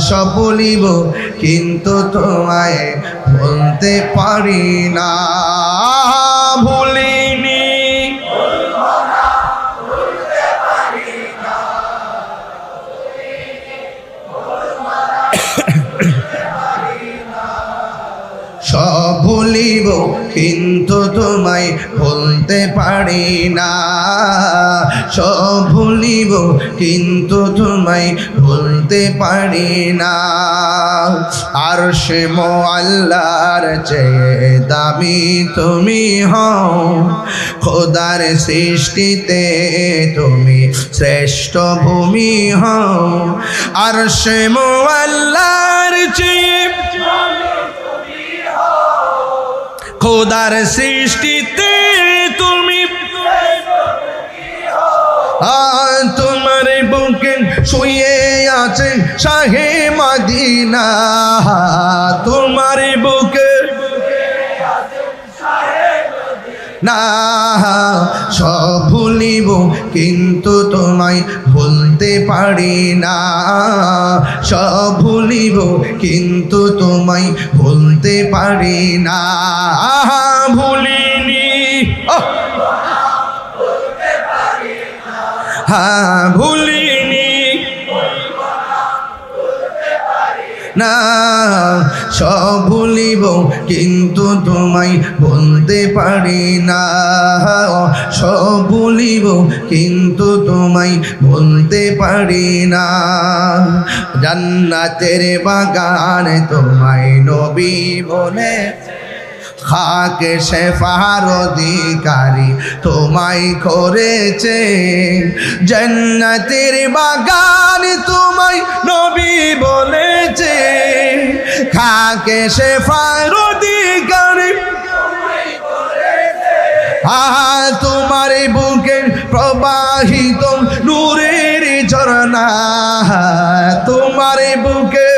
সব ভুলিব কিন্তু তোমায় বলতে পারি না। ভুলিনি সব ভুলিব কিন্তু তোমায় ভুলতে পারি না। সব ভুলিব কিন্তু তোমায় ভুলতে পারি না। আরশে মুআল্লার চেয়ে দামি তুমি হও, খোদার সৃষ্টিতে তুমি শ্রেষ্ঠ ভূমি হও। আরশে মুআল্লার চেয়ে খোদার সৃষ্টিতে তুমি তোমার বুকে শুয়ে আছে শাহে মদিনা। তোমার বুকে না সব ভুলিব কিন্তু তোমায় ভুলতে পারি না। সব ভুলিব কিন্তু তোমায় ভুলতে পারি না। ভুলিনি হ্যাঁ ভুলিনি না। সব ভুলিব কিন্তু তোমায় ভুলতে পারি না। সব ভুলিব কিন্তু তোমায় ভুলতে পারি না। জান্নাতের বাগানে তোমায় নবী বলে, খাকে শেফার অধিকারী তোমায় করেছে। জান্নাতের বাগান তোমায় নবী বলেছে, খাকে শেফার অধিকারী তোমার বুকে প্রবাহিত নূরের ঝরনা। তোমার বুকে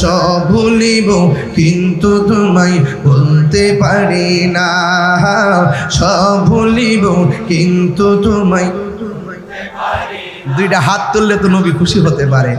সব ভুলিব কিন্তু তোমায় ভুলতে পারি না। সব ভুলিব কিন্তু তোমায়। দুইটা হাত তুললে তো নবী খুশি হতে পারে।